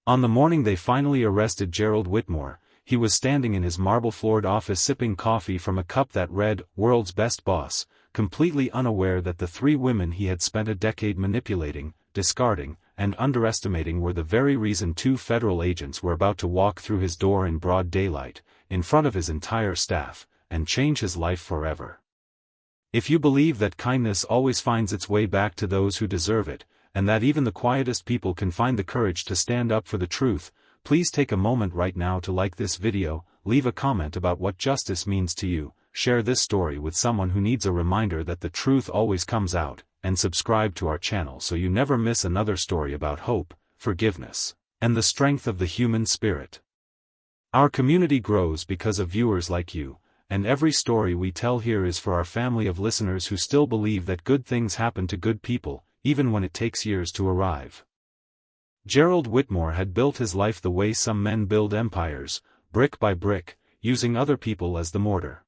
On the morning they finally arrested Gerald Whitmore, he was standing in his marble-floored office sipping coffee from a cup that read, "World's Best Boss," completely unaware that the three women he had spent a decade manipulating, discarding, and underestimating were the very reason two federal agents were about to walk through his door in broad daylight, in front of his entire staff, and change his life forever. If you believe that kindness always finds its way back to those who deserve it, and that even the quietest people can find the courage to stand up for the truth, please take a moment right now to like this video, leave a comment about what justice means to you, share this story with someone who needs a reminder that the truth always comes out, and subscribe to our channel so you never miss another story about hope, forgiveness, and the strength of the human spirit. Our community grows because of viewers like you, and every story we tell here is for our family of listeners who still believe that good things happen to good people, even when it takes years to arrive. Gerald Whitmore had built his life the way some men build empires, brick by brick, using other people as the mortar.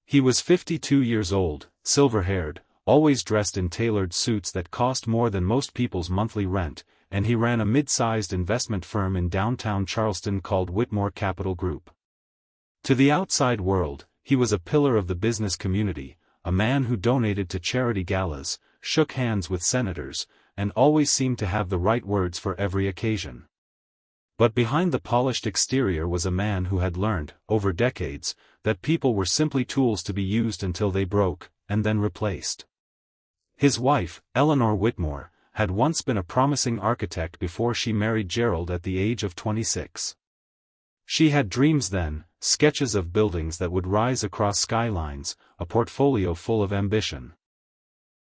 He was 52 years old, silver-haired, always dressed in tailored suits that cost more than most people's monthly rent, and he ran a mid-sized investment firm in downtown Charleston called Whitmore Capital Group. To the outside world, he was a pillar of the business community, a man who donated to charity galas, shook hands with senators, and always seemed to have the right words for every occasion. But behind the polished exterior was a man who had learned, over decades, that people were simply tools to be used until they broke, and then replaced. His wife, Eleanor Whitmore, had once been a promising architect before she married Gerald at the age of 26. She had dreams then, sketches of buildings that would rise across skylines, a portfolio full of ambition.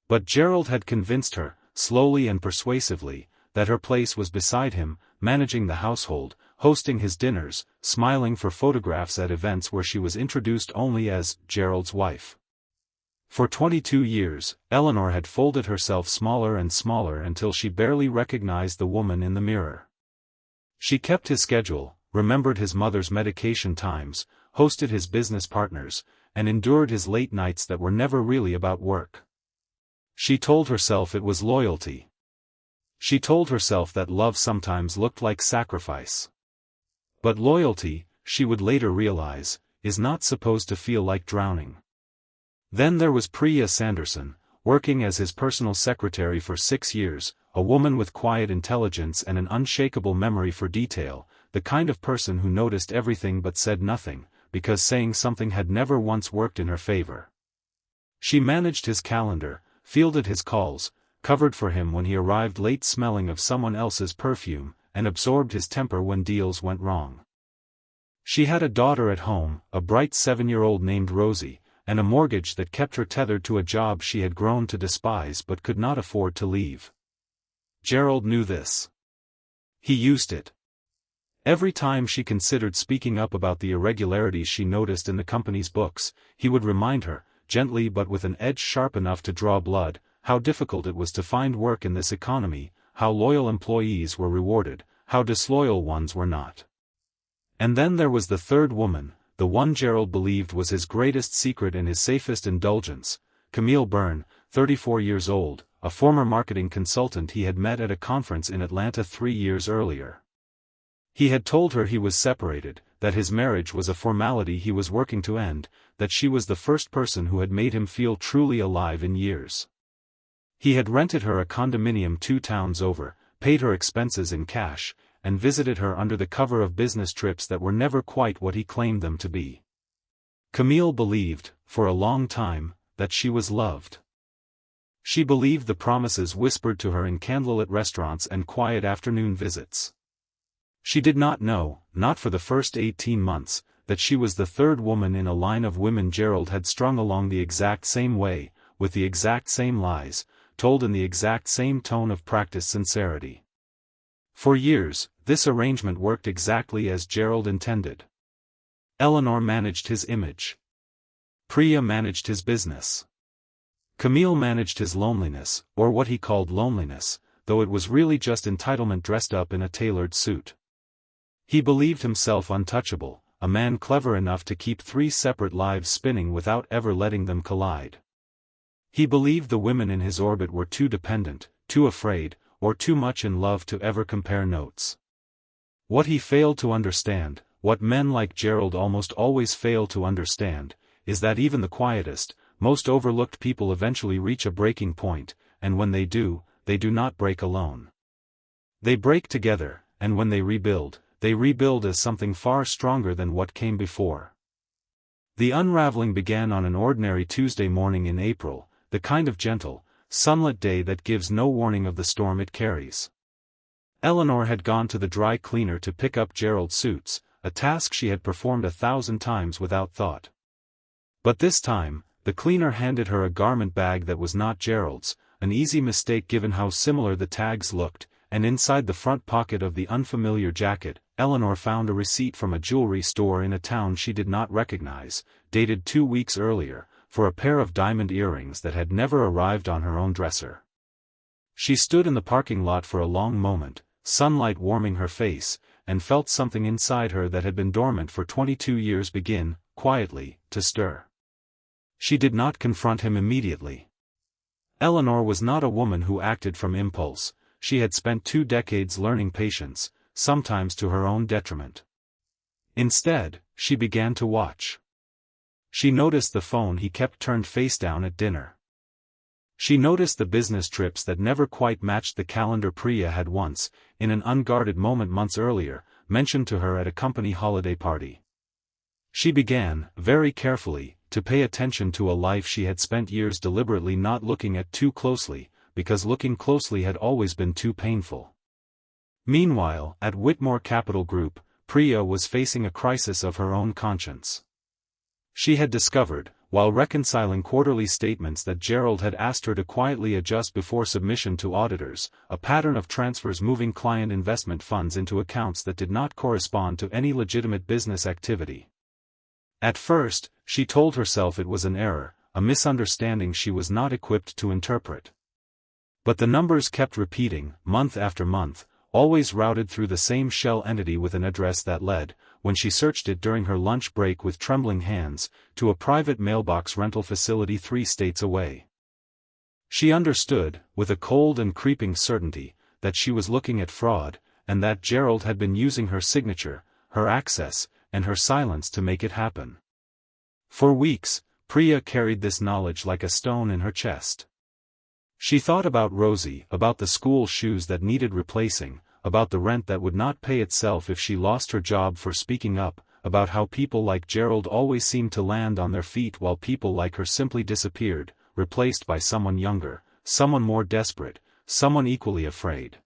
But Gerald had convinced her, slowly and persuasively, that her place was beside him, managing the household, hosting his dinners, smiling for photographs at events where she was introduced only as Gerald's wife. For 22 years, Eleanor had folded herself smaller and smaller until she barely recognized the woman in the mirror. She kept his schedule, remembered his mother's medication times, hosted his business partners, and endured his late nights that were never really about work. She told herself it was loyalty. She told herself that love sometimes looked like sacrifice. But loyalty, she would later realize, is not supposed to feel like drowning. Then there was Priya Sanderson, working as his personal secretary for 6 years, a woman with quiet intelligence and an unshakable memory for detail, the kind of person who noticed everything but said nothing, because saying something had never once worked in her favor. She managed his calendar, fielded his calls, covered for him when he arrived late smelling of someone else's perfume, and absorbed his temper when deals went wrong. She had a daughter at home, a bright 7-year-old named Rosie, and a mortgage that kept her tethered to a job she had grown to despise but could not afford to leave. Gerald knew this. He used it. Every time she considered speaking up about the irregularities she noticed in the company's books, he would remind her, gently but with an edge sharp enough to draw blood, how difficult it was to find work in this economy, how loyal employees were rewarded, how disloyal ones were not. And then there was the third woman, the one Gerald believed was his greatest secret and his safest indulgence, Camille Byrne, 34 years old, a former marketing consultant he had met at a conference in Atlanta 3 years earlier. He had told her he was separated, that his marriage was a formality he was working to end, that she was the first person who had made him feel truly alive in years. He had rented her a condominium 2 towns over, paid her expenses in cash, and visited her under the cover of business trips that were never quite what he claimed them to be. Camille believed, for a long time, that she was loved. She believed the promises whispered to her in candlelit restaurants and quiet afternoon visits. She did not know, not for the first 18 months, that she was the third woman in a line of women Gerald had strung along the exact same way, with the exact same lies, told in the exact same tone of practiced sincerity. For years, this arrangement worked exactly as Gerald intended. Eleanor managed his image. Priya managed his business. Camille managed his loneliness, or what he called loneliness, though it was really just entitlement dressed up in a tailored suit. He believed himself untouchable, a man clever enough to keep 3 separate lives spinning without ever letting them collide. He believed the women in his orbit were too dependent, too afraid, or too much in love to ever compare notes. What he failed to understand, what men like Gerald almost always fail to understand, is that even the quietest, most overlooked people eventually reach a breaking point, and when they do not break alone. They break together, and when they rebuild as something far stronger than what came before. The unraveling began on an ordinary Tuesday morning in April, the kind of gentle, sunlit day that gives no warning of the storm it carries. Eleanor had gone to the dry cleaner to pick up Gerald's suits, a task she had performed 1,000 times without thought. But this time, the cleaner handed her a garment bag that was not Gerald's, an easy mistake given how similar the tags looked, and inside the front pocket of the unfamiliar jacket, Eleanor found a receipt from a jewelry store in a town she did not recognize, dated 2 weeks earlier, for a pair of diamond earrings that had never arrived on her own dresser. She stood in the parking lot for a long moment, sunlight warming her face, and felt something inside her that had been dormant for 22 years begin, quietly, to stir. She did not confront him immediately. Eleanor was not a woman who acted from impulse. She had spent 2 decades learning patience, sometimes to her own detriment. Instead, she began to watch. She noticed the phone he kept turned face down at dinner. She noticed the business trips that never quite matched the calendar Priya had once, in an unguarded moment months earlier, mentioned to her at a company holiday party. She began, very carefully, to pay attention to a life she had spent years deliberately not looking at too closely, because looking closely had always been too painful. Meanwhile, at Whitmore Capital Group, Priya was facing a crisis of her own conscience. She had discovered, while reconciling quarterly statements that Gerald had asked her to quietly adjust before submission to auditors, a pattern of transfers moving client investment funds into accounts that did not correspond to any legitimate business activity. At first, she told herself it was an error, a misunderstanding she was not equipped to interpret. But the numbers kept repeating, month after month, always routed through the same shell entity with an address that led, when she searched it during her lunch break with trembling hands, to a private mailbox rental facility 3 states away. She understood, with a cold and creeping certainty, that she was looking at fraud, and that Gerald had been using her signature, her access, and her silence to make it happen. For weeks, Priya carried this knowledge like a stone in her chest. She thought about Rosie, about the school shoes that needed replacing, about the rent that would not pay itself if she lost her job for speaking up, about how people like Gerald always seemed to land on their feet while people like her simply disappeared, replaced by someone younger, someone more desperate, someone equally afraid.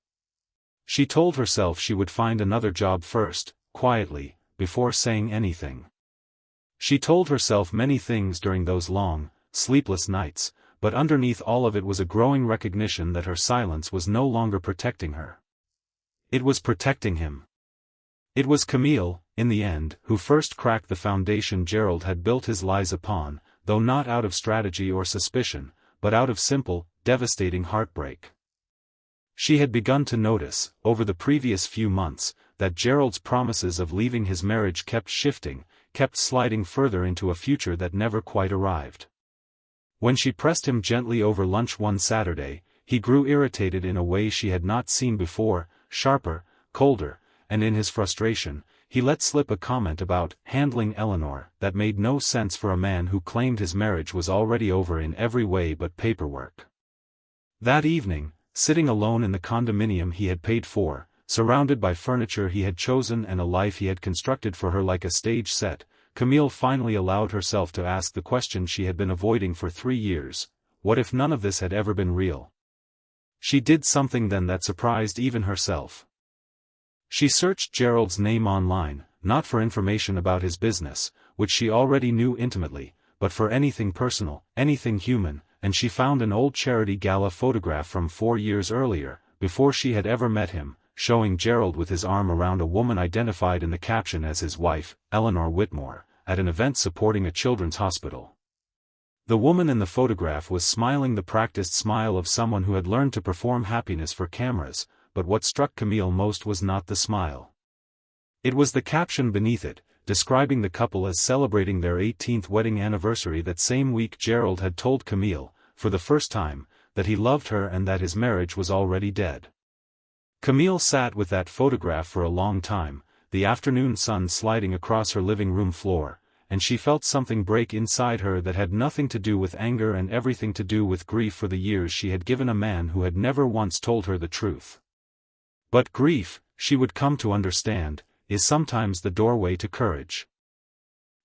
She told herself she would find another job first, quietly, before saying anything. She told herself many things during those long, sleepless nights, but underneath all of it was a growing recognition that her silence was no longer protecting her. It was protecting him. It was Camille, in the end, who first cracked the foundation Gerald had built his lies upon, though not out of strategy or suspicion, but out of simple, devastating heartbreak. She had begun to notice, over the previous few months, that Gerald's promises of leaving his marriage kept shifting, kept sliding further into a future that never quite arrived. When she pressed him gently over lunch one Saturday, he grew irritated in a way she had not seen before, sharper, colder, and in his frustration, he let slip a comment about handling Eleanor that made no sense for a man who claimed his marriage was already over in every way but paperwork. That evening, sitting alone in the condominium he had paid for, surrounded by furniture he had chosen and a life he had constructed for her like a stage set, Camille finally allowed herself to ask the question she had been avoiding for 3 years: what if none of this had ever been real? She did something then that surprised even herself. She searched Gerald's name online, not for information about his business, which she already knew intimately, but for anything personal, anything human, and she found an old charity gala photograph from 4 years earlier, before she had ever met him, showing Gerald with his arm around a woman identified in the caption as his wife, Eleanor Whitmore, at an event supporting a children's hospital. The woman in the photograph was smiling the practiced smile of someone who had learned to perform happiness for cameras, but what struck Camille most was not the smile. It was the caption beneath it, describing the couple as celebrating their 18th wedding anniversary. That same week Gerald had told Camille, for the first time, that he loved her and that his marriage was already dead. Camille sat with that photograph for a long time, the afternoon sun sliding across her living room floor, and she felt something break inside her that had nothing to do with anger and everything to do with grief for the years she had given a man who had never once told her the truth. But grief, she would come to understand, is sometimes the doorway to courage.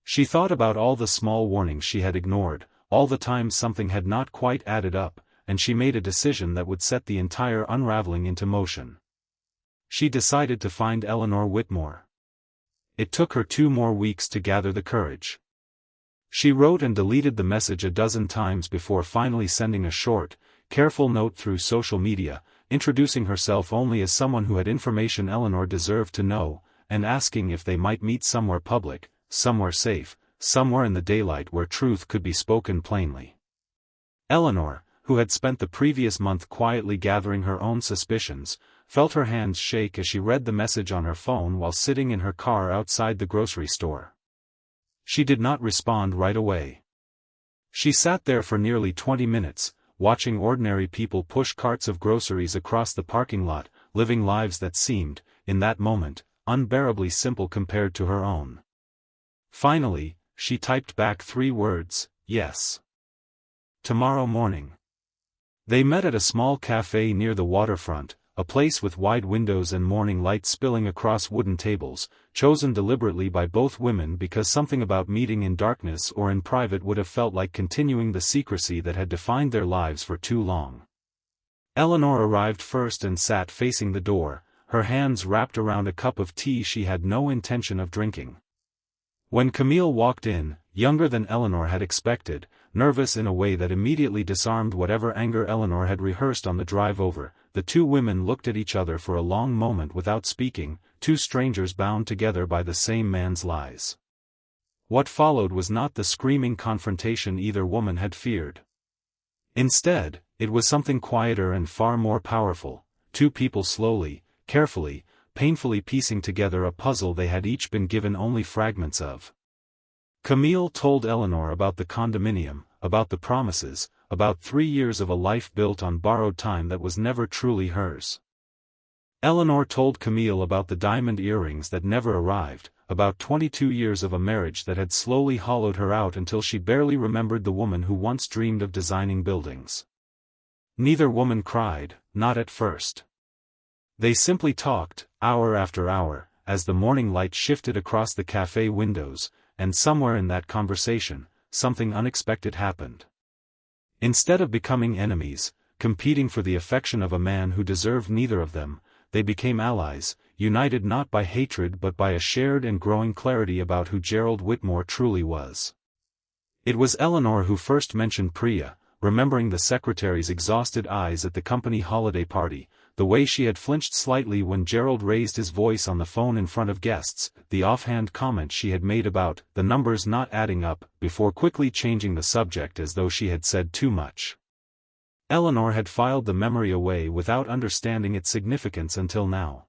She thought about all the small warnings she had ignored, all the times something had not quite added up, and she made a decision that would set the entire unraveling into motion. She decided to find Eleanor Whitmore. It took her 2 more weeks to gather the courage. She wrote and deleted the message a dozen times before finally sending a short, careful note through social media, introducing herself only as someone who had information Eleanor deserved to know, and asking if they might meet somewhere public, somewhere safe, somewhere in the daylight where truth could be spoken plainly. Eleanor, who had spent the previous month quietly gathering her own suspicions, felt her hands shake as she read the message on her phone while sitting in her car outside the grocery store. She did not respond right away. She sat there for nearly 20 minutes, watching ordinary people push carts of groceries across the parking lot, living lives that seemed, in that moment, unbearably simple compared to her own. Finally, she typed back 3 words, "Yes. Tomorrow morning." They met at a small cafe near the waterfront, a place with wide windows and morning light spilling across wooden tables, chosen deliberately by both women because something about meeting in darkness or in private would have felt like continuing the secrecy that had defined their lives for too long. Eleanor arrived first and sat facing the door, her hands wrapped around a cup of tea she had no intention of drinking. When Camille walked in, younger than Eleanor had expected, nervous in a way that immediately disarmed whatever anger Eleanor had rehearsed on the drive over, the 2 women looked at each other for a long moment without speaking, 2 strangers bound together by the same man's lies. What followed was not the screaming confrontation either woman had feared. Instead, it was something quieter and far more powerful, 2 people slowly, carefully, painfully piecing together a puzzle they had each been given only fragments of. Camille told Eleanor about the condominium, about the promises, about 3 years of a life built on borrowed time that was never truly hers. Eleanor told Camille about the diamond earrings that never arrived, about 22 years of a marriage that had slowly hollowed her out until she barely remembered the woman who once dreamed of designing buildings. Neither woman cried, not at first. They simply talked, hour after hour, as the morning light shifted across the cafe windows, and somewhere in that conversation, something unexpected happened. Instead of becoming enemies, competing for the affection of a man who deserved neither of them, they became allies, united not by hatred but by a shared and growing clarity about who Gerald Whitmore truly was. It was Eleanor who first mentioned Priya, remembering the secretary's exhausted eyes at the company holiday party, the way she had flinched slightly when Gerald raised his voice on the phone in front of guests, the offhand comment she had made about the numbers not adding up, before quickly changing the subject as though she had said too much. Eleanor had filed the memory away without understanding its significance until now.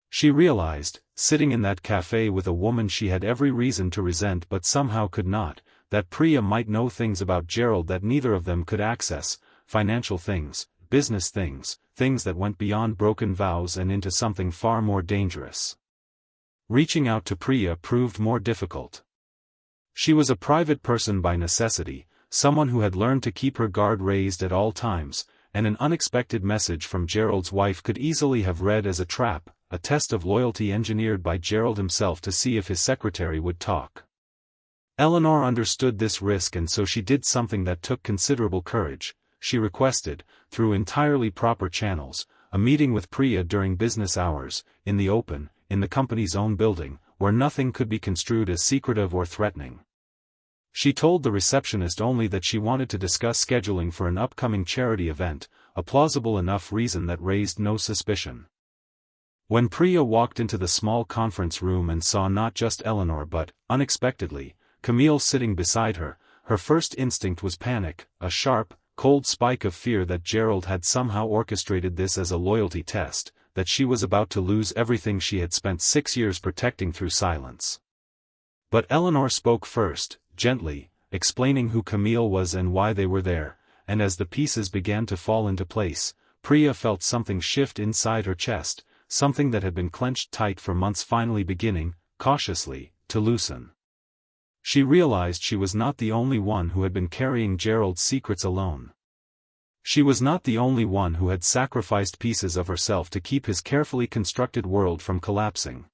She realized, sitting in that cafe with a woman she had every reason to resent but somehow could not, that Priya might know things about Gerald that neither of them could access, financial things, business things, things that went beyond broken vows and into something far more dangerous. Reaching out to Priya proved more difficult. She was a private person by necessity, someone who had learned to keep her guard raised at all times, and an unexpected message from Gerald's wife could easily have read as a trap, a test of loyalty engineered by Gerald himself to see if his secretary would talk. Eleanor understood this risk, and so she did something that took considerable courage. She requested, through entirely proper channels, a meeting with Priya during business hours, in the open, in the company's own building, where nothing could be construed as secretive or threatening. She told the receptionist only that she wanted to discuss scheduling for an upcoming charity event, a plausible enough reason that raised no suspicion. When Priya walked into the small conference room and saw not just Eleanor but, unexpectedly, Camille sitting beside her, her first instinct was panic, a sharp, cold spike of fear that Gerald had somehow orchestrated this as a loyalty test, that she was about to lose everything she had spent 6 years protecting through silence. But Eleanor spoke first, gently, explaining who Camille was and why they were there, and as the pieces began to fall into place, Priya felt something shift inside her chest, something that had been clenched tight for months finally beginning, cautiously, to loosen. She realized she was not the only one who had been carrying Gerald's secrets alone. She was not the only one who had sacrificed pieces of herself to keep his carefully constructed world from collapsing.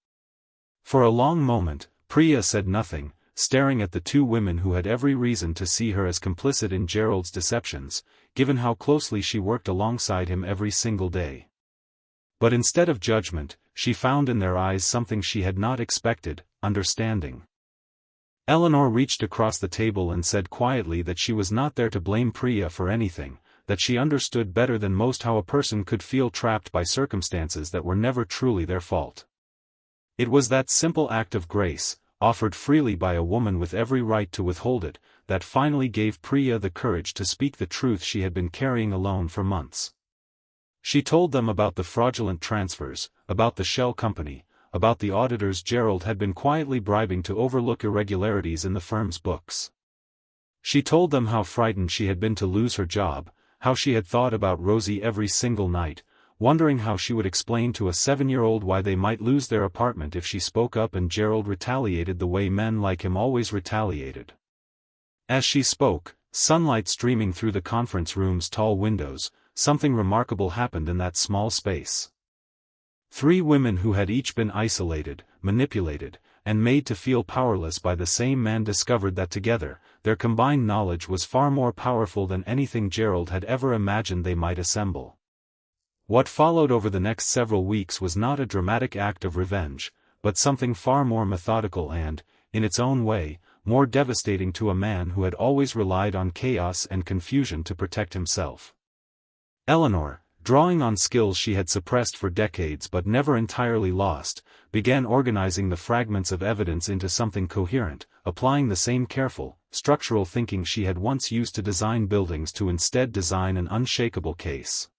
For a long moment, Priya said nothing, staring at the two women who had every reason to see her as complicit in Gerald's deceptions, given how closely she worked alongside him every single day. But instead of judgment, she found in their eyes something she had not expected: understanding. Eleanor reached across the table and said quietly that she was not there to blame Priya for anything, that she understood better than most how a person could feel trapped by circumstances that were never truly their fault. It was that simple act of grace, offered freely by a woman with every right to withhold it, that finally gave Priya the courage to speak the truth she had been carrying alone for months. She told them about the fraudulent transfers, about the shell company, about the auditors Gerald had been quietly bribing to overlook irregularities in the firm's books. She told them how frightened she had been to lose her job, how she had thought about Rosie every single night, wondering how she would explain to a 7-year-old why they might lose their apartment if she spoke up and Gerald retaliated the way men like him always retaliated. As she spoke, sunlight streaming through the conference room's tall windows, something remarkable happened in that small space. 3 women who had each been isolated, manipulated, and made to feel powerless by the same man discovered that together, their combined knowledge was far more powerful than anything Gerald had ever imagined they might assemble. What followed over the next several weeks was not a dramatic act of revenge, but something far more methodical and, in its own way, more devastating to a man who had always relied on chaos and confusion to protect himself. Eleanor, drawing on skills she had suppressed for decades but never entirely lost, began organizing the fragments of evidence into something coherent, applying the same careful, structural thinking she had once used to design buildings to instead design an unshakable case.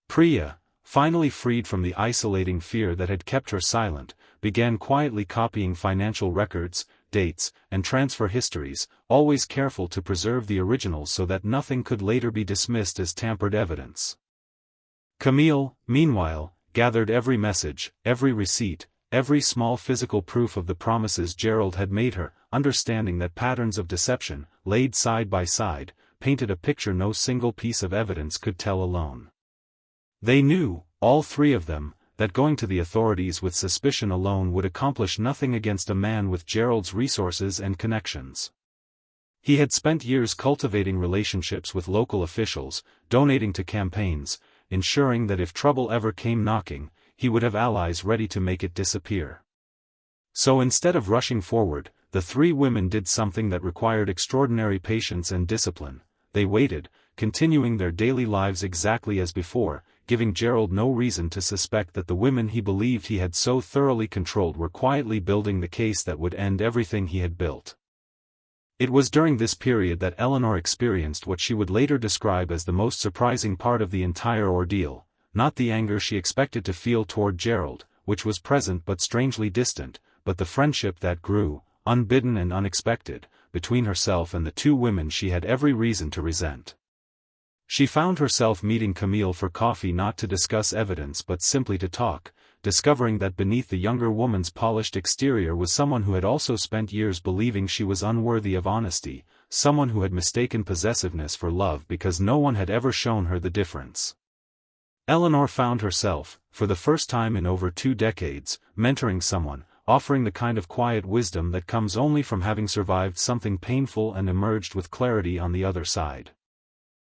Priya, finally freed from the isolating fear that had kept her silent, began quietly copying financial records, dates, and transfer histories, always careful to preserve the originals so that nothing could later be dismissed as tampered evidence. Camille, meanwhile, gathered every message, every receipt, every small physical proof of the promises Gerald had made her, understanding that patterns of deception, laid side by side, painted a picture no single piece of evidence could tell alone. They knew, all 3 of them, that going to the authorities with suspicion alone would accomplish nothing against a man with Gerald's resources and connections. He had spent years cultivating relationships with local officials, donating to campaigns, ensuring that if trouble ever came knocking, he would have allies ready to make it disappear. So instead of rushing forward, the 3 women did something that required extraordinary patience and discipline. They waited, continuing their daily lives exactly as before, giving Gerald no reason to suspect that the women he believed he had so thoroughly controlled were quietly building the case that would end everything he had built. It was during this period that Eleanor experienced what she would later describe as the most surprising part of the entire ordeal, not the anger she expected to feel toward Gerald, which was present but strangely distant, but the friendship that grew, unbidden and unexpected, between herself and the 2 women she had every reason to resent. She found herself meeting Camille for coffee not to discuss evidence but simply to talk, discovering that beneath the younger woman's polished exterior was someone who had also spent years believing she was unworthy of honesty, someone who had mistaken possessiveness for love because no one had ever shown her the difference. Eleanor found herself, for the first time in over 2 decades, mentoring someone, offering the kind of quiet wisdom that comes only from having survived something painful and emerged with clarity on the other side.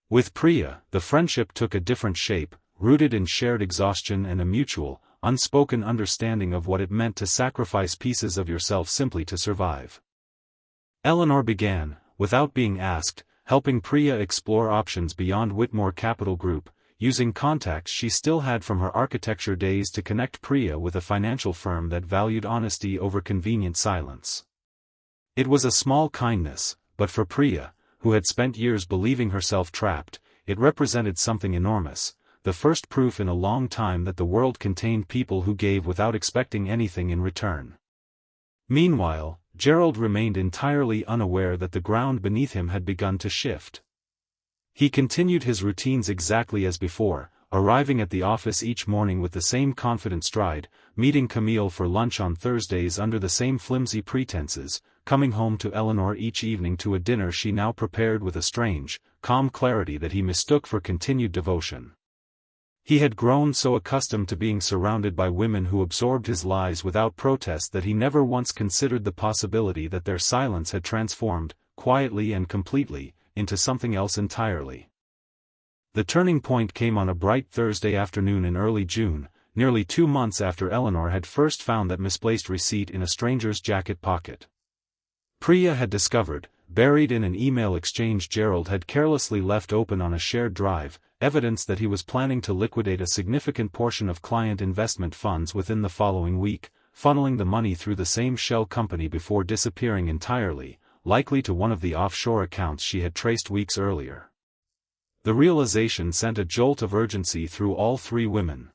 With Priya, the friendship took a different shape, rooted in shared exhaustion and a mutual, unspoken understanding of what it meant to sacrifice pieces of yourself simply to survive. Eleanor began, without being asked, helping Priya explore options beyond Whitmore Capital Group, using contacts she still had from her architecture days to connect Priya with a financial firm that valued honesty over convenient silence. It was a small kindness, but for Priya, who had spent years believing herself trapped, it represented something enormous, the first proof in a long time that the world contained people who gave without expecting anything in return. Meanwhile, Gerald remained entirely unaware that the ground beneath him had begun to shift. He continued his routines exactly as before, arriving at the office each morning with the same confident stride, meeting Camille for lunch on Thursdays under the same flimsy pretenses, coming home to Eleanor each evening to a dinner she now prepared with a strange, calm clarity that he mistook for continued devotion. He had grown so accustomed to being surrounded by women who absorbed his lies without protest that he never once considered the possibility that their silence had transformed, quietly and completely, into something else entirely. The turning point came on a bright Thursday afternoon in early June, nearly 2 months after Eleanor had first found that misplaced receipt in a stranger's jacket pocket. Priya had discovered, buried in an email exchange Gerald had carelessly left open on a shared drive, evidence that he was planning to liquidate a significant portion of client investment funds within the following week, funneling the money through the same shell company before disappearing entirely, likely to one of the offshore accounts she had traced weeks earlier. The realization sent a jolt of urgency through all 3 women.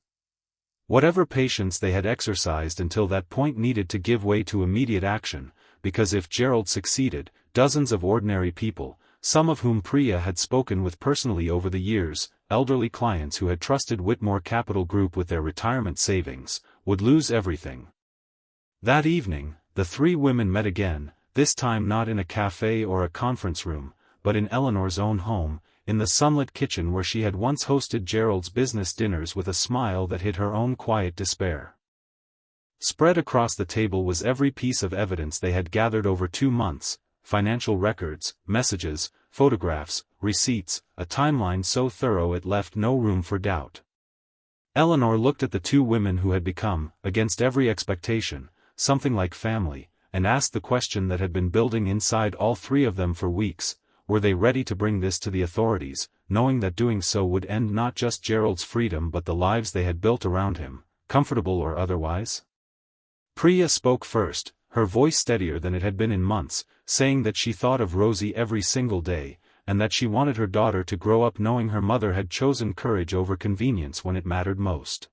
Whatever patience they had exercised until that point needed to give way to immediate action, because if Gerald succeeded, dozens of ordinary people, some of whom Priya had spoken with personally over the years, elderly clients who had trusted Whitmore Capital Group with their retirement savings, would lose everything. That evening, the 3 women met again, this time not in a cafe or a conference room, but in Eleanor's own home, in the sunlit kitchen where she had once hosted Gerald's business dinners with a smile that hid her own quiet despair. Spread across the table was every piece of evidence they had gathered over 2 months, financial records, messages, photographs, receipts, a timeline so thorough it left no room for doubt. Eleanor looked at the 2 women who had become, against every expectation, something like family, and asked the question that had been building inside all 3 of them for weeks: were they ready to bring this to the authorities, knowing that doing so would end not just Gerald's freedom but the lives they had built around him, comfortable or otherwise? Priya spoke first, her voice steadier than it had been in months, saying that she thought of Rosie every single day, and that she wanted her daughter to grow up knowing her mother had chosen courage over convenience when it mattered most.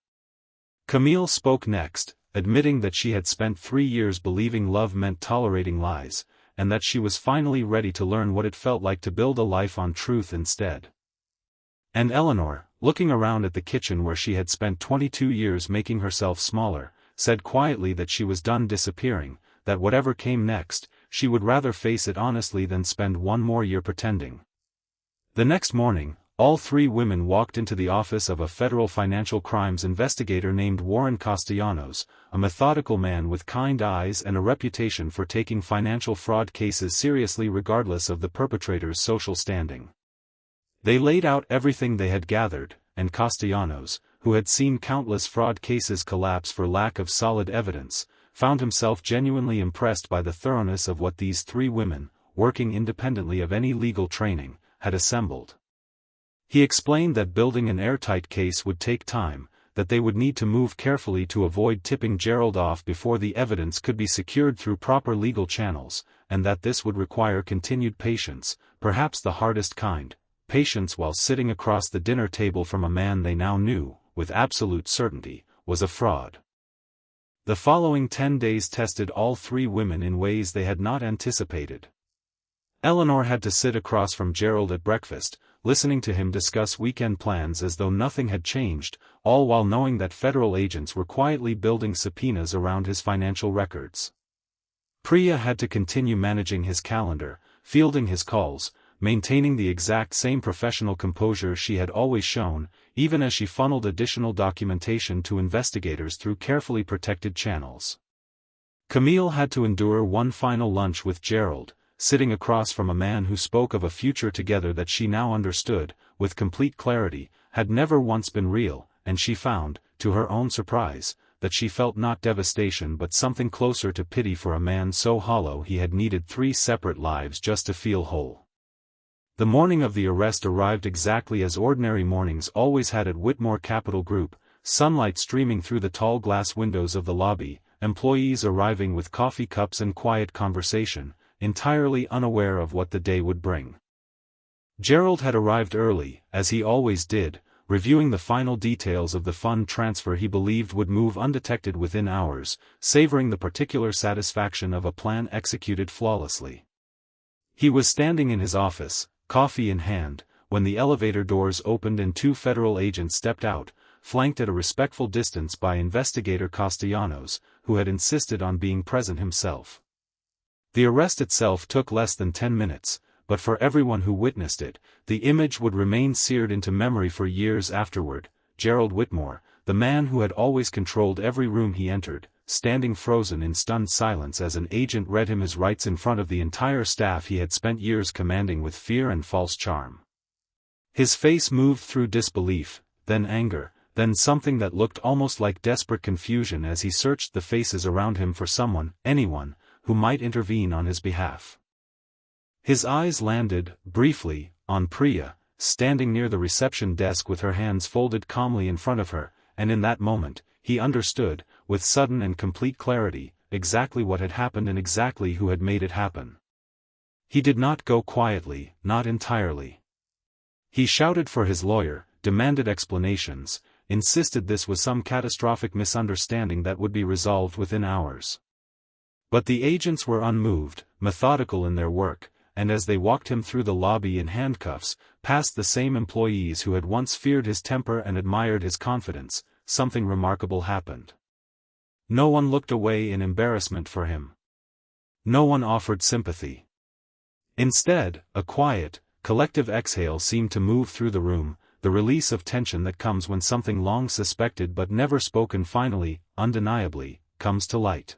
Camille spoke next, admitting that she had spent 3 years believing love meant tolerating lies, and that she was finally ready to learn what it felt like to build a life on truth instead. And Eleanor, looking around at the kitchen where she had spent 22 years making herself smaller, said quietly that she was done disappearing, that whatever came next, she would rather face it honestly than spend 1 more year pretending. The next morning, all 3 women walked into the office of a federal financial crimes investigator named Warren Castellanos, a methodical man with kind eyes and a reputation for taking financial fraud cases seriously regardless of the perpetrator's social standing. They laid out everything they had gathered, and Castellanos, who had seen countless fraud cases collapse for lack of solid evidence, found himself genuinely impressed by the thoroughness of what these 3 women, working independently of any legal training, had assembled. He explained that building an airtight case would take time, that they would need to move carefully to avoid tipping Gerald off before the evidence could be secured through proper legal channels, and that this would require continued patience, perhaps the hardest kind, patience while sitting across the dinner table from a man they now knew, with absolute certainty, was a fraud. The following 10 days tested all 3 women in ways they had not anticipated. Eleanor had to sit across from Gerald at breakfast, listening to him discuss weekend plans as though nothing had changed, all while knowing that federal agents were quietly building subpoenas around his financial records. Priya had to continue managing his calendar, fielding his calls, maintaining the exact same professional composure she had always shown, even as she funneled additional documentation to investigators through carefully protected channels. Camille had to endure one final lunch with Gerald, sitting across from a man who spoke of a future together that she now understood, with complete clarity, had never once been real, and she found, to her own surprise, that she felt not devastation but something closer to pity for a man so hollow he had needed 3 separate lives just to feel whole. The morning of the arrest arrived exactly as ordinary mornings always had at Whitmore Capital Group, sunlight streaming through the tall glass windows of the lobby, employees arriving with coffee cups and quiet conversation, entirely unaware of what the day would bring. Gerald had arrived early, as he always did, reviewing the final details of the fund transfer he believed would move undetected within hours, savoring the particular satisfaction of a plan executed flawlessly. He was standing in his office, coffee in hand, when the elevator doors opened and two federal agents stepped out, flanked at a respectful distance by Investigator Castellanos, who had insisted on being present himself. The arrest itself took less than 10 minutes, but for everyone who witnessed it, the image would remain seared into memory for years afterward. Gerald Whitmore, the man who had always controlled every room he entered, standing frozen in stunned silence as an agent read him his rights in front of the entire staff he had spent years commanding with fear and false charm. His face moved through disbelief, then anger, then something that looked almost like desperate confusion as he searched the faces around him for someone, anyone, who might intervene on his behalf. His eyes landed, briefly, on Priya, standing near the reception desk with her hands folded calmly in front of her, and in that moment, he understood, with sudden and complete clarity, exactly what had happened and exactly who had made it happen. He did not go quietly, not entirely. He shouted for his lawyer, demanded explanations, insisted this was some catastrophic misunderstanding that would be resolved within hours. But the agents were unmoved, methodical in their work, and as they walked him through the lobby in handcuffs, past the same employees who had once feared his temper and admired his confidence, something remarkable happened. No one looked away in embarrassment for him. No one offered sympathy. Instead, a quiet, collective exhale seemed to move through the room, the release of tension that comes when something long suspected but never spoken finally, undeniably, comes to light.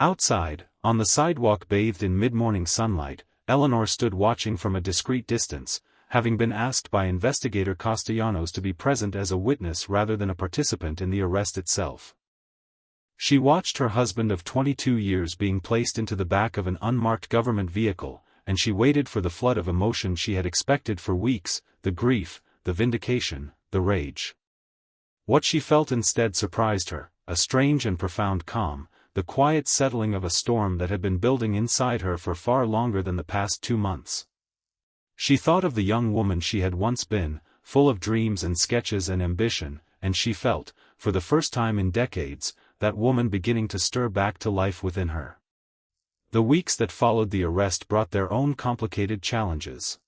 Outside, on the sidewalk bathed in mid-morning sunlight, Eleanor stood watching from a discreet distance, having been asked by Investigator Castellanos to be present as a witness rather than a participant in the arrest itself. She watched her husband of 22 years being placed into the back of an unmarked government vehicle, and she waited for the flood of emotion she had expected for weeks, the grief, the vindication, the rage. What she felt instead surprised her, a strange and profound calm, the quiet settling of a storm that had been building inside her for far longer than the past 2 months. She thought of the young woman she had once been, full of dreams and sketches and ambition, and she felt, for the first time in decades, that woman beginning to stir back to life within her. The weeks that followed the arrest brought their own complicated challenges.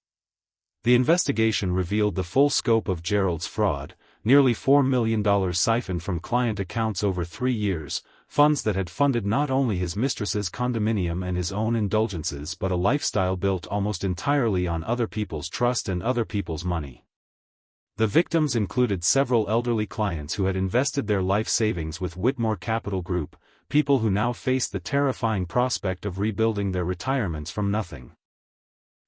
The investigation revealed the full scope of Gerald's fraud, nearly $4 million siphoned from client accounts over 3 years, funds that had funded not only his mistress's condominium and his own indulgences but a lifestyle built almost entirely on other people's trust and other people's money. The victims included several elderly clients who had invested their life savings with Whitmore Capital Group, people who now faced the terrifying prospect of rebuilding their retirements from nothing.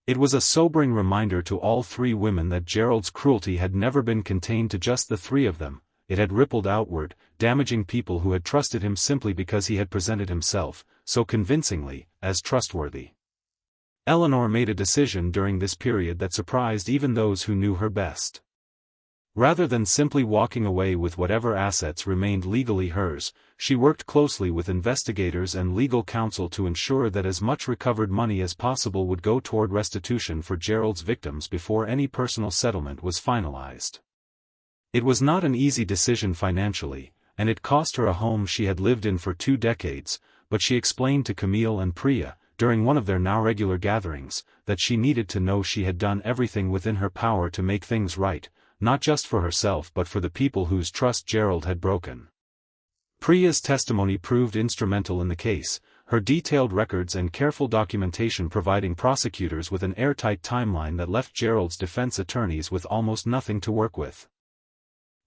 It was a sobering reminder to all 3 women that Gerald's cruelty had never been contained to just the 3 of them. It had rippled outward, damaging people who had trusted him simply because he had presented himself, so convincingly, as trustworthy. Eleanor made a decision during this period that surprised even those who knew her best. Rather than simply walking away with whatever assets remained legally hers, she worked closely with investigators and legal counsel to ensure that as much recovered money as possible would go toward restitution for Gerald's victims before any personal settlement was finalized. It was not an easy decision financially, and it cost her a home she had lived in for 2 decades, but she explained to Camille and Priya, during one of their now regular gatherings, that she needed to know she had done everything within her power to make things right, not just for herself but for the people whose trust Gerald had broken. Priya's testimony proved instrumental in the case, her detailed records and careful documentation providing prosecutors with an airtight timeline that left Gerald's defense attorneys with almost nothing to work with.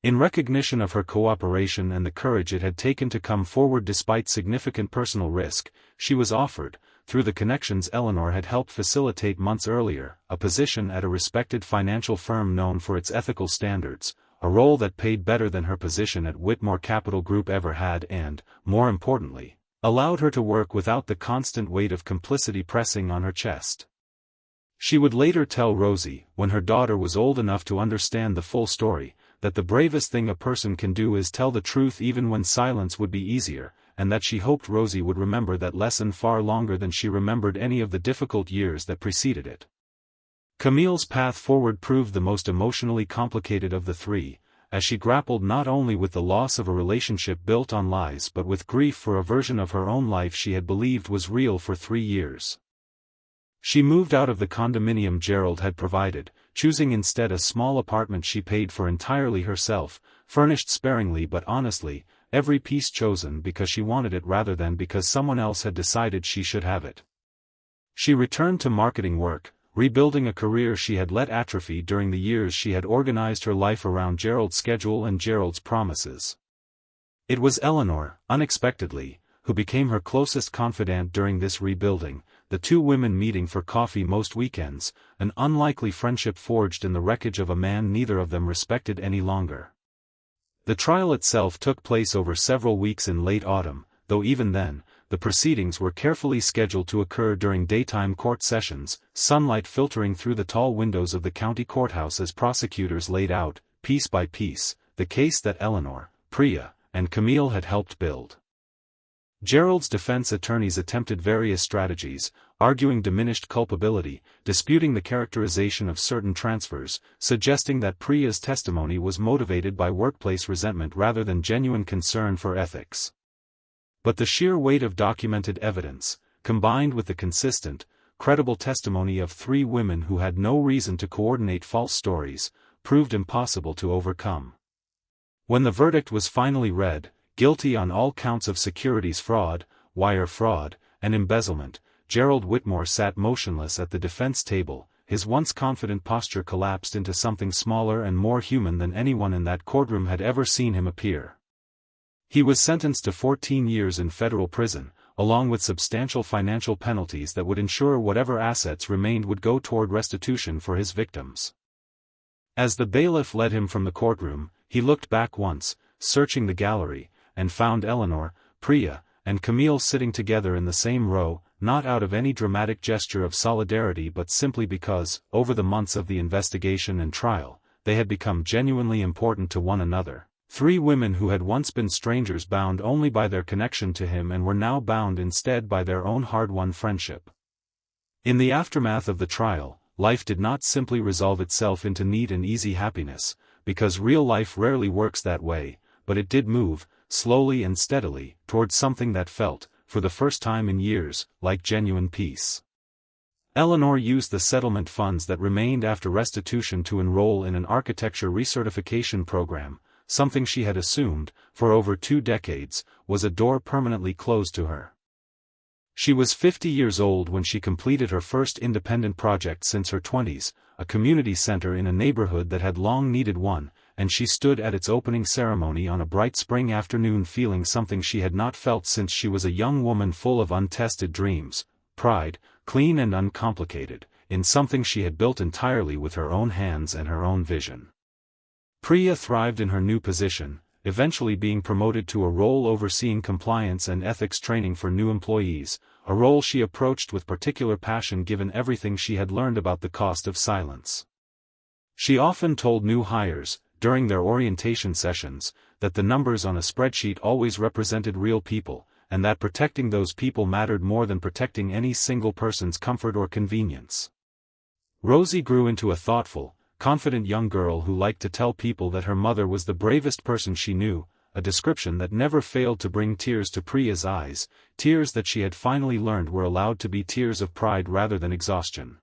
In recognition of her cooperation and the courage it had taken to come forward despite significant personal risk, she was offered, through the connections Eleanor had helped facilitate months earlier, a position at a respected financial firm known for its ethical standards, a role that paid better than her position at Whitmore Capital Group ever had and, more importantly, allowed her to work without the constant weight of complicity pressing on her chest. She would later tell Rosie, when her daughter was old enough to understand the full story, that the bravest thing a person can do is tell the truth even when silence would be easier, and that she hoped Rosie would remember that lesson far longer than she remembered any of the difficult years that preceded it. Camille's path forward proved the most emotionally complicated of the 3, as she grappled not only with the loss of a relationship built on lies but with grief for a version of her own life she had believed was real for 3 years. She moved out of the condominium Gerald had provided, choosing instead a small apartment she paid for entirely herself, furnished sparingly but honestly, every piece chosen because she wanted it rather than because someone else had decided she should have it. She returned to marketing work, rebuilding a career she had let atrophy during the years she had organized her life around Gerald's schedule and Gerald's promises. It was Eleanor, unexpectedly, who became her closest confidant during this rebuilding, the two women meeting for coffee most weekends, an unlikely friendship forged in the wreckage of a man neither of them respected any longer. The trial itself took place over several weeks in late autumn, though even then, the proceedings were carefully scheduled to occur during daytime court sessions, sunlight filtering through the tall windows of the county courthouse as prosecutors laid out, piece by piece, the case that Eleanor, Priya, and Camille had helped build. Gerald's defense attorneys attempted various strategies, arguing diminished culpability, disputing the characterization of certain transfers, suggesting that Priya's testimony was motivated by workplace resentment rather than genuine concern for ethics. But the sheer weight of documented evidence, combined with the consistent, credible testimony of three women who had no reason to coordinate false stories, proved impossible to overcome. When the verdict was finally read, guilty on all counts of securities fraud, wire fraud, and embezzlement, Gerald Whitmore sat motionless at the defense table, his once confident posture collapsed into something smaller and more human than anyone in that courtroom had ever seen him appear. He was sentenced to 14 years in federal prison, along with substantial financial penalties that would ensure whatever assets remained would go toward restitution for his victims. As the bailiff led him from the courtroom, he looked back once, searching the gallery, and found Eleanor, Priya, and Camille sitting together in the same row, not out of any dramatic gesture of solidarity but simply because, over the months of the investigation and trial, they had become genuinely important to one another. Three women who had once been strangers bound only by their connection to him and were now bound instead by their own hard-won friendship. In the aftermath of the trial, life did not simply resolve itself into neat and easy happiness, because real life rarely works that way, but it did move, slowly and steadily, towards something that felt, for the first time in years, like genuine peace. Eleanor used the settlement funds that remained after restitution to enroll in an architecture recertification program, something she had assumed, for over 2 decades, was a door permanently closed to her. She was 50 years old when she completed her first independent project since her 20s, a community center in a neighborhood that had long needed one, and she stood at its opening ceremony on a bright spring afternoon feeling something she had not felt since she was a young woman full of untested dreams, pride, clean and uncomplicated, in something she had built entirely with her own hands and her own vision. Priya thrived in her new position, eventually being promoted to a role overseeing compliance and ethics training for new employees, a role she approached with particular passion given everything she had learned about the cost of silence. She often told new hires, during their orientation sessions, that the numbers on a spreadsheet always represented real people, and that protecting those people mattered more than protecting any single person's comfort or convenience. Rosie grew into a thoughtful, confident young girl who liked to tell people that her mother was the bravest person she knew, a description that never failed to bring tears to Priya's eyes, tears that she had finally learned were allowed to be tears of pride rather than exhaustion.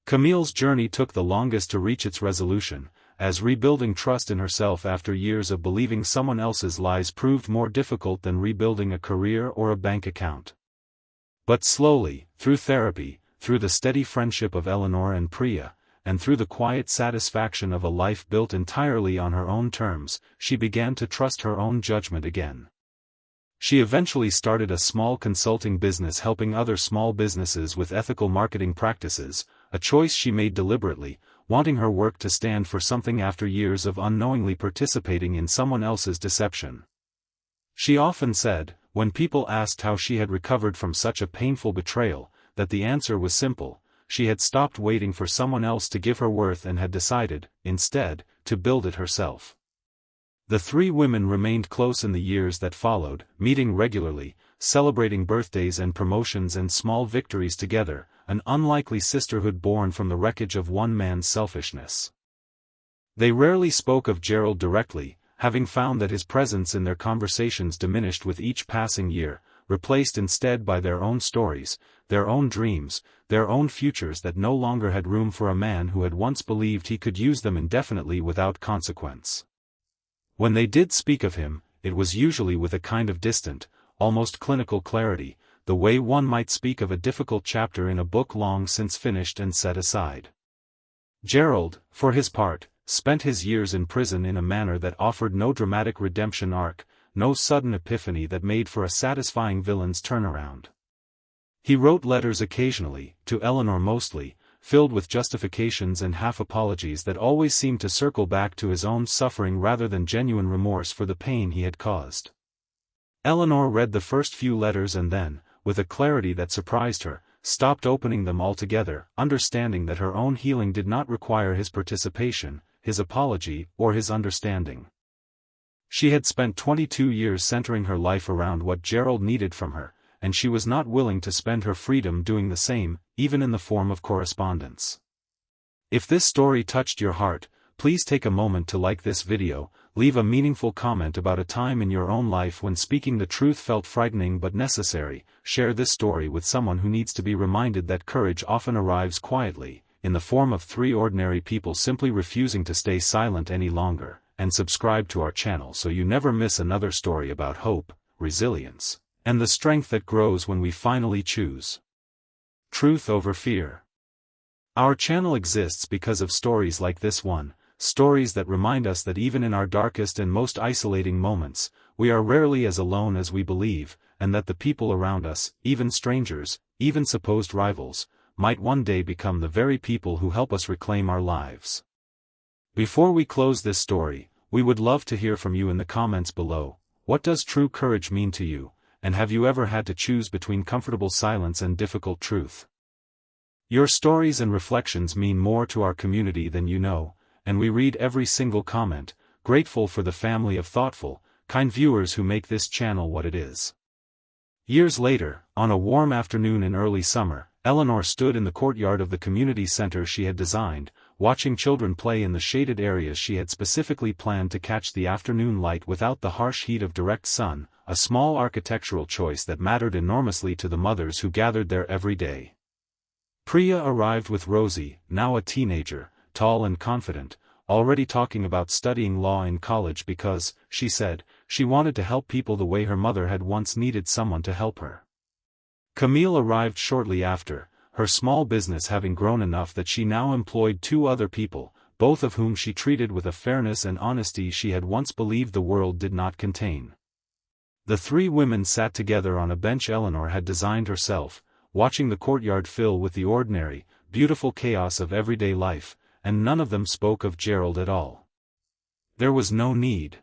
Camille's journey took the longest to reach its resolution, as rebuilding trust in herself after years of believing someone else's lies proved more difficult than rebuilding a career or a bank account. But slowly, through therapy, through the steady friendship of Eleanor and Priya, and through the quiet satisfaction of a life built entirely on her own terms, she began to trust her own judgment again. She eventually started a small consulting business helping other small businesses with ethical marketing practices, a choice she made deliberately, wanting her work to stand for something after years of unknowingly participating in someone else's deception. She often said, when people asked how she had recovered from such a painful betrayal, that the answer was simple: she had stopped waiting for someone else to give her worth and had decided, instead, to build it herself. The three women remained close in the years that followed, meeting regularly, celebrating birthdays and promotions and small victories together, an unlikely sisterhood born from the wreckage of one man's selfishness. They rarely spoke of Gerald directly, having found that his presence in their conversations diminished with each passing year, replaced instead by their own stories, their own dreams, their own futures that no longer had room for a man who had once believed he could use them indefinitely without consequence. When they did speak of him, it was usually with a kind of distant, almost clinical clarity, the way one might speak of a difficult chapter in a book long since finished and set aside. Gerald, for his part, spent his years in prison in a manner that offered no dramatic redemption arc, no sudden epiphany that made for a satisfying villain's turnaround. He wrote letters occasionally, to Eleanor mostly, filled with justifications and half-apologies that always seemed to circle back to his own suffering rather than genuine remorse for the pain he had caused. Eleanor read the first few letters and then, with a clarity that surprised her, stopped opening them altogether, understanding that her own healing did not require his participation, his apology, or his understanding. She had spent 22 years centering her life around what Gerald needed from her, and she was not willing to spend her freedom doing the same, even in the form of correspondence. If this story touched your heart, please take a moment to like this video, leave a meaningful comment about a time in your own life when speaking the truth felt frightening but necessary, share this story with someone who needs to be reminded that courage often arrives quietly, in the form of 3 ordinary people simply refusing to stay silent any longer, and subscribe to our channel so you never miss another story about hope, resilience, and the strength that grows when we finally choose truth over fear. Our channel exists because of stories like this one, stories that remind us that even in our darkest and most isolating moments, we are rarely as alone as we believe, and that the people around us, even strangers, even supposed rivals, might one day become the very people who help us reclaim our lives. Before we close this story, we would love to hear from you in the comments below. What does true courage mean to you, and have you ever had to choose between comfortable silence and difficult truth? Your stories and reflections mean more to our community than you know, and we read every single comment, grateful for the family of thoughtful, kind viewers who make this channel what it is. Years later, on a warm afternoon in early summer, Eleanor stood in the courtyard of the community center she had designed, watching children play in the shaded areas she had specifically planned to catch the afternoon light without the harsh heat of direct sun, a small architectural choice that mattered enormously to the mothers who gathered there every day. Priya arrived with Rosie, now a teenager, tall and confident, already talking about studying law in college because, she said, she wanted to help people the way her mother had once needed someone to help her. Camille arrived shortly after, her small business having grown enough that she now employed 2 other people, both of whom she treated with a fairness and honesty she had once believed the world did not contain. The 3 women sat together on a bench Eleanor had designed herself, watching the courtyard fill with the ordinary, beautiful chaos of everyday life, and none of them spoke of Gerald at all. There was no need.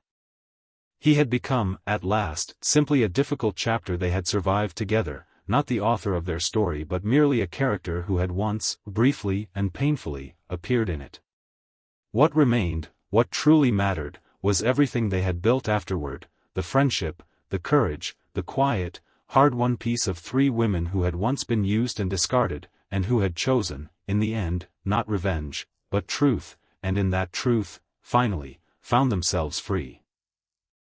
He had become, at last, simply a difficult chapter they had survived together, not the author of their story but merely a character who had once, briefly and painfully, appeared in it. What remained, what truly mattered, was everything they had built afterward, the friendship, the courage, the quiet, hard-won peace of 3 women who had once been used and discarded, and who had chosen, in the end, not revenge, but truth, and in that truth, finally, found themselves free.